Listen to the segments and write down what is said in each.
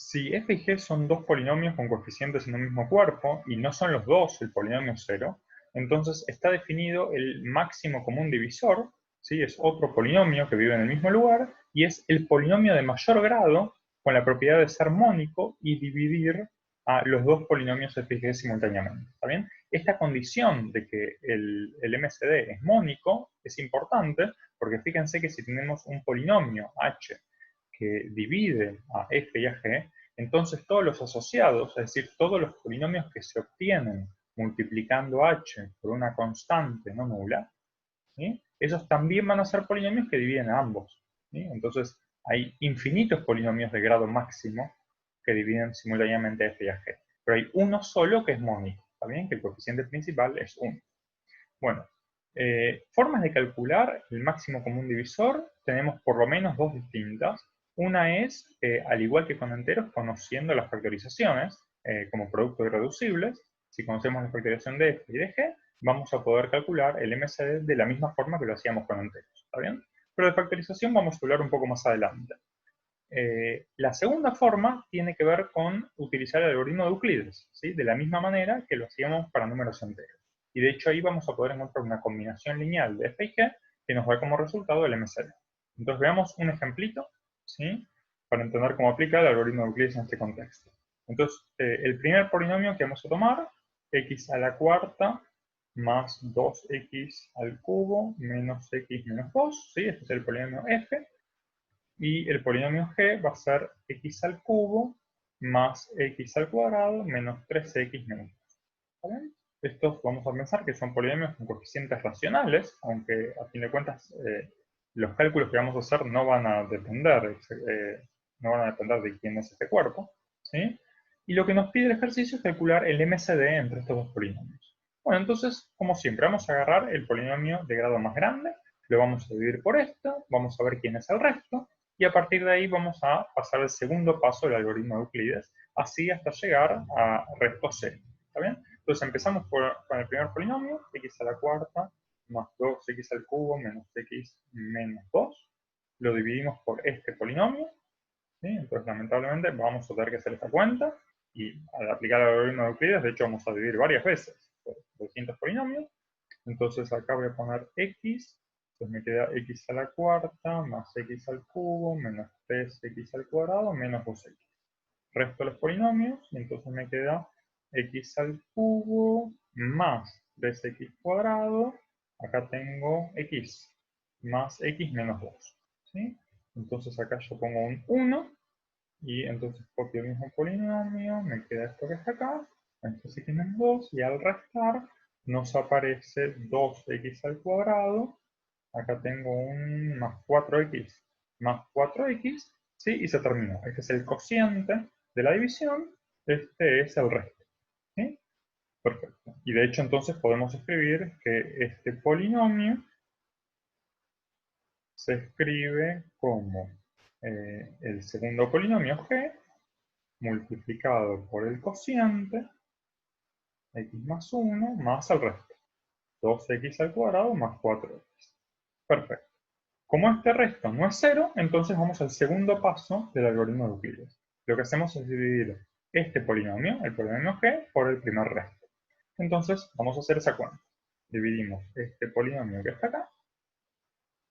Si f y g son dos polinomios con coeficientes en un mismo cuerpo y no son los dos el polinomio cero, entonces está definido el máximo común divisor, ¿sí? Es otro polinomio que vive en el mismo lugar y es el polinomio de mayor grado con la propiedad de ser mónico y dividir a los dos polinomios f y g simultáneamente. ¿Está bien? Esta condición de que el MCD es mónico es importante porque fíjense que si tenemos un polinomio h que divide a f y a g, entonces todos los asociados, es decir, todos los polinomios que se obtienen multiplicando h por una constante no nula, ¿sí? Esos también van a ser polinomios que dividen a ambos, ¿sí? Entonces hay infinitos polinomios de grado máximo que dividen simultáneamente a f y a g. Pero hay uno solo que es mónico, ¿está bien? Que el coeficiente principal es 1. Bueno, formas de calcular el máximo común divisor tenemos por lo menos dos distintas. Una es, al igual que con enteros, conociendo las factorizaciones como productos irreducibles. Si conocemos la factorización de f y de g, vamos a poder calcular el MCD de la misma forma que lo hacíamos con enteros. ¿Está bien? Pero de factorización vamos a hablar un poco más adelante. La segunda forma tiene que ver con utilizar el algoritmo de Euclides, ¿sí? De la misma manera que lo hacíamos para números enteros. Y de hecho ahí vamos a poder encontrar una combinación lineal de f y g que nos da como resultado el MCD. Entonces veamos un ejemplito, ¿sí? Para entender cómo aplica el algoritmo de Euclides en este contexto. Entonces, el primer polinomio que vamos a tomar, x a la cuarta más 2x al cubo menos x menos 2, ¿sí? Este es el polinomio f. Y el polinomio g va a ser x al cubo más x al cuadrado menos 3x menos 2. ¿Vale? Estos vamos a pensar que son polinomios con coeficientes racionales, aunque a fin de cuentas los cálculos que vamos a hacer no van a depender, de quién es este cuerpo, ¿sí? Y lo que nos pide el ejercicio es calcular el MCD entre estos dos polinomios. Bueno, entonces, como siempre, vamos a agarrar el polinomio de grado más grande, lo vamos a dividir por esto, vamos a ver quién es el resto, y a partir de ahí vamos a pasar al segundo paso del algoritmo de Euclides, así hasta llegar a resto cero. ¿Está bien? Entonces empezamos con el primer polinomio, x a la cuarta más 2x al cubo menos x menos 2. Lo dividimos por este polinomio, ¿sí? Entonces lamentablemente vamos a tener que hacer esta cuenta, y al aplicar el algoritmo de Euclides, de hecho vamos a dividir varias veces por distintos polinomios. Entonces acá voy a poner x, entonces me queda x a la cuarta más x al cubo menos 3x al cuadrado menos 2x. Resto los polinomios y entonces me queda x al cubo más 3x cuadrado. Acá tengo x más x menos 2. ¿Sí? Entonces acá yo pongo un 1 y entonces copio el mismo polinomio, me queda esto que está acá, esto x menos 2, y al restar nos aparece 2x al cuadrado, acá tengo un más 4x más 4x, ¿sí? Y se terminó. Este es el cociente de la división, este es el resto, ¿sí? Perfecto. Y de hecho entonces podemos escribir que este polinomio se escribe como el segundo polinomio g multiplicado por el cociente, x más 1, más el resto, 2x al cuadrado más 4x. Perfecto. Como este resto no es 0, entonces vamos al segundo paso del algoritmo de Euclides. Lo que hacemos es dividir este polinomio, el polinomio g, por el primer resto. Entonces vamos a hacer esa cuenta. Dividimos este polinomio que está acá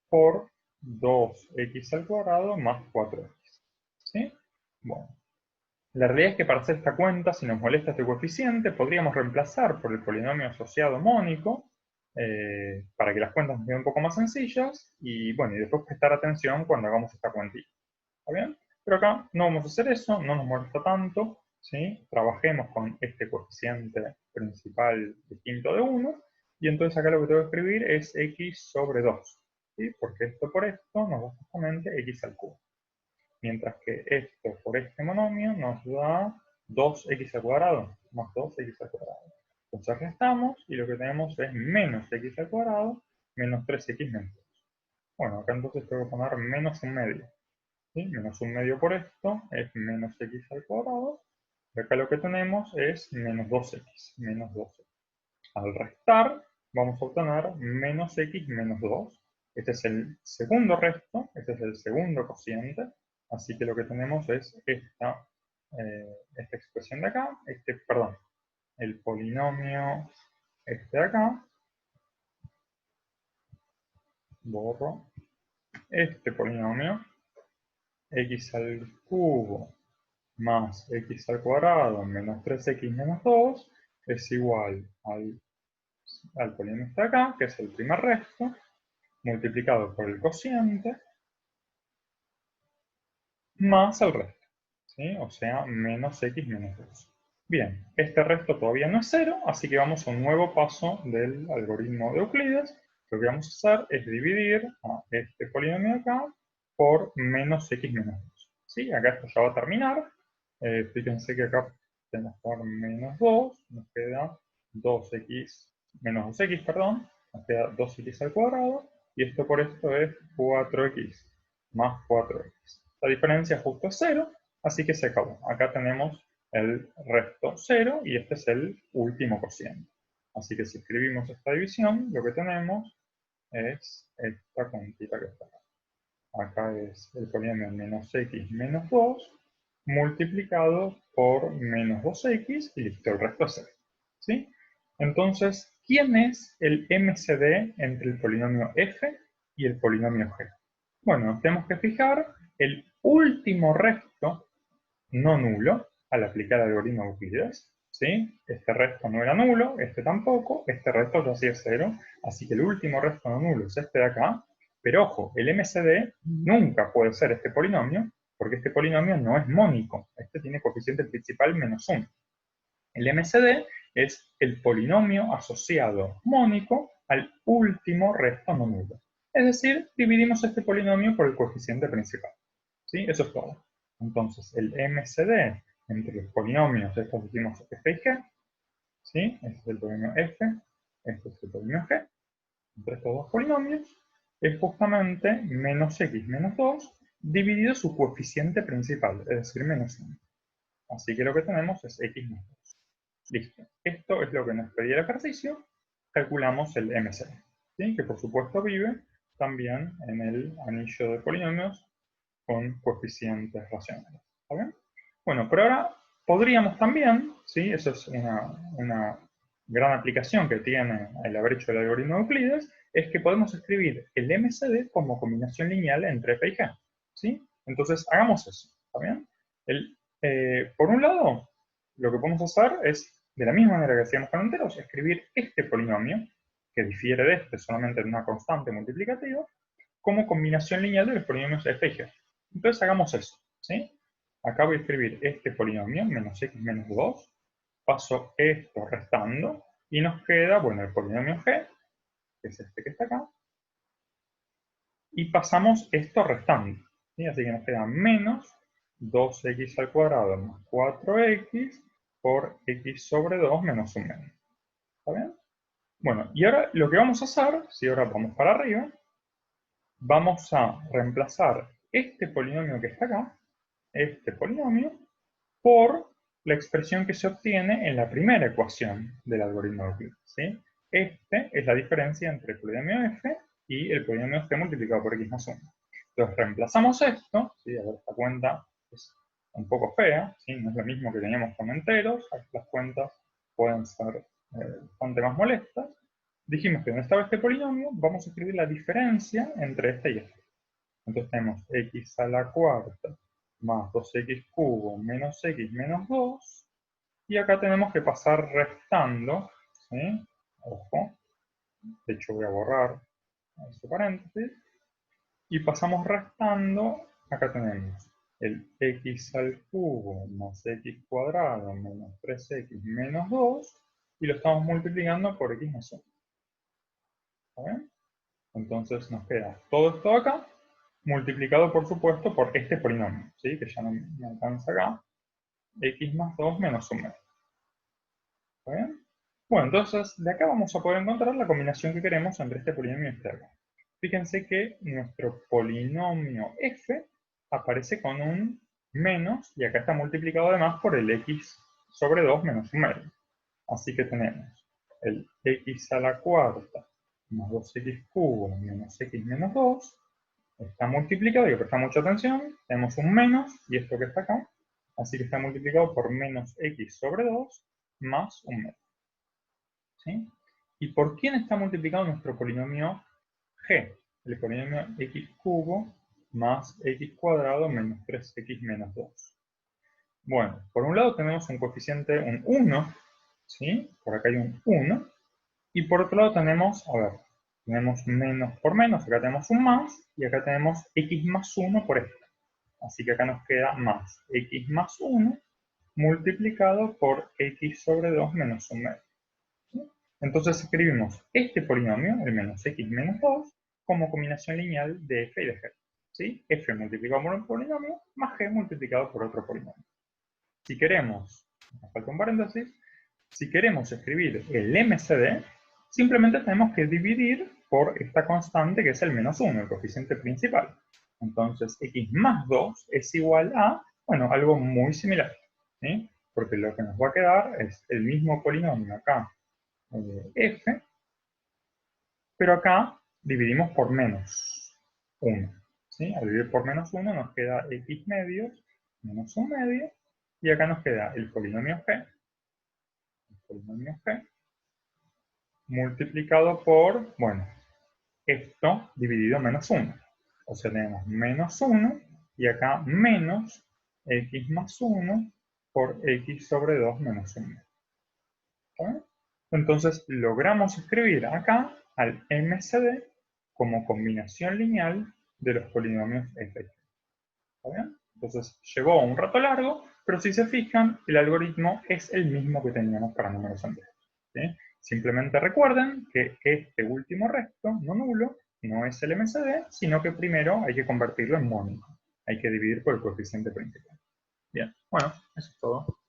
por 2x al cuadrado más 4x. ¿Sí? Bueno, la realidad es que para hacer esta cuenta, si nos molesta este coeficiente, podríamos reemplazar por el polinomio asociado mónico, para que las cuentas nos queden un poco más sencillas, y bueno, y después prestar atención cuando hagamos esta cuentita. ¿Está bien? Pero acá no vamos a hacer eso, no nos molesta tanto, ¿sí? Trabajemos con este coeficiente principal distinto de 1, y entonces acá lo que tengo que escribir es x sobre 2, ¿sí? Porque esto por esto nos da justamente x al cubo. Mientras que esto por este monomio nos da 2x al cuadrado, más 2x al cuadrado. Entonces restamos y lo que tenemos es menos x al cuadrado menos 3x menos 2. Bueno, acá entonces tengo que poner menos un medio. ¿Sí? Menos un medio por esto es menos x al cuadrado. Y acá lo que tenemos es menos 2x, menos 2x. Al restar vamos a obtener menos x menos 2. Este es el segundo resto, este es el segundo cociente. Así que lo que tenemos es esta esta expresión de acá, perdón, el polinomio este de acá, borro, este polinomio, x al cubo más x al cuadrado menos 3x menos 2 es igual al polinomio este de acá, que es el primer resto, multiplicado por el cociente, más el resto, ¿sí? O sea, menos x menos 2. Bien, este resto todavía no es 0, así que vamos a un nuevo paso del algoritmo de Euclides. Lo que vamos a hacer es dividir a este polinomio de acá por menos x menos 2. ¿Sí? Acá esto ya va a terminar. Fíjense que acá tenemos por menos 2, nos queda 2x, menos 2x, perdón, nos queda 2x al cuadrado, y esto por esto es 4x más 4x. La diferencia justo es 0, así que se acabó. Acá tenemos el resto 0 y este es el último cociente. Así que si escribimos esta división, lo que tenemos es esta cuantita que está acá. Acá es el polinomio menos x menos 2 multiplicado por menos 2x y listo, el resto es 0. ¿Sí? Entonces, ¿quién es el MCD entre el polinomio f y el polinomio g? Bueno, nos tenemos que fijar el último resto no nulo al aplicar el algoritmo de Euclides. ¿Sí? Este resto no era nulo, este tampoco, este resto ya sí es 0, así que el último resto no nulo es este de acá. Pero ojo, el MCD nunca puede ser este polinomio, porque este polinomio no es mónico. Este tiene coeficiente principal menos 1. El MCD es el polinomio asociado mónico al último resto no nulo. Es decir, dividimos este polinomio por el coeficiente principal. ¿Sí? Eso es todo. Entonces, el MCD entre los polinomios, estos decimos f y g, ¿sí? Este es el polinomio f, este es el polinomio g, entre estos dos polinomios, es justamente menos x menos 2 dividido su coeficiente principal, es decir, menos 1. Así que lo que tenemos es x más 2. Listo. Esto es lo que nos pedía el ejercicio. Calculamos el MCD, ¿sí? Que por supuesto vive también en el anillo de polinomios con coeficientes racionales. ¿Está bien? Bueno, pero ahora podríamos también, ¿sí? Eso es una gran aplicación que tiene el haber hecho el algoritmo de Euclides, es que podemos escribir el MCD como combinación lineal entre f y g. ¿Sí? Entonces, hagamos eso. ¿Está bien? Por un lado, lo que podemos hacer es, de la misma manera que hacíamos con enteros, escribir este polinomio, que difiere de este solamente en una constante multiplicativa, como combinación lineal de los polinomios f y g. Entonces hagamos eso, ¿sí? Acá voy a escribir este polinomio, menos x menos 2, paso esto restando, y nos queda, bueno, el polinomio g, que es este que está acá, y pasamos esto restando, ¿sí? Así que nos queda menos 2x al cuadrado más 4x por x sobre 2 menos 1 medio. ¿Está bien? Bueno, y ahora lo que vamos a hacer, si ahora vamos para arriba, vamos a reemplazar este polinomio que está acá, este polinomio, por la expresión que se obtiene en la primera ecuación del algoritmo de Euclides, ¿sí? Este es la diferencia entre el polinomio f y el polinomio g multiplicado por x más 1. Entonces reemplazamos esto, ¿sí? A ver, esta cuenta es un poco fea, ¿sí? No es lo mismo que teníamos con enteros, aquí las cuentas pueden ser bastante más molestas. Dijimos que donde estaba este polinomio, vamos a escribir la diferencia entre este y este. Entonces tenemos x a la cuarta más 2x cubo menos x menos 2. Y acá tenemos que pasar restando, ¿sí? Ojo, de hecho voy a borrar este paréntesis. Y pasamos restando, acá tenemos el x al cubo más x cuadrado menos 3x menos 2. Y lo estamos multiplicando por x más 1. ¿Está bien? Entonces nos queda todo esto acá, multiplicado por supuesto por este polinomio, ¿sí? Que ya no me alcanza acá, x más 2 menos 1 medio. ¿Está bien? Bueno, entonces de acá vamos a poder encontrar la combinación que queremos entre este polinomio y este de acá. Fíjense que nuestro polinomio f aparece con un menos, y acá está multiplicado además por el x sobre 2 menos 1 medio. Así que tenemos el x a la cuarta más 2x cubo menos x menos 2, está multiplicado, hay que prestar mucha atención, tenemos un menos, y esto que está acá, Así que está multiplicado por menos x sobre 2 más un medio. ¿Sí? ¿Y por quién está multiplicado nuestro polinomio g? El polinomio x cubo más x cuadrado menos 3x menos 2. Bueno, por un lado tenemos un coeficiente, un 1, ¿sí? Por acá hay un 1. Y por otro lado tenemos, a ver, tenemos menos por menos, acá tenemos un más, y acá tenemos x más 1 por esto. Así que acá nos queda más x más 1 multiplicado por x sobre 2 menos un medio. ¿Sí? Entonces escribimos este polinomio, el menos x menos 2, como combinación lineal de f y de g. ¿Sí? F multiplicado por un polinomio más g multiplicado por otro polinomio. Si queremos, me falta un paréntesis, si queremos escribir el MCD, simplemente tenemos que dividir por esta constante que es el menos 1, el coeficiente principal. Entonces, x más 2 es igual a, bueno, algo muy similar, ¿sí? Porque lo que nos va a quedar es el mismo polinomio acá, f, pero acá dividimos por menos 1, ¿sí? Al dividir por menos 1 nos queda x medios menos 1 medio, y acá nos queda el polinomio g, multiplicado por, bueno, esto dividido menos 1. O sea, tenemos menos 1 y acá menos x más 1 por x sobre 2 menos 1. ¿Vale? Entonces, logramos escribir acá al MCD como combinación lineal de los polinomios f. ¿Está bien? Entonces, llevó un rato largo, pero si se fijan, el algoritmo es el mismo que teníamos para números enteros. ¿Sí? Simplemente recuerden que este último resto, no nulo, no es el MCD, sino que primero hay que convertirlo en mónico. Hay que dividir por el coeficiente principal. Bien, bueno, eso es todo.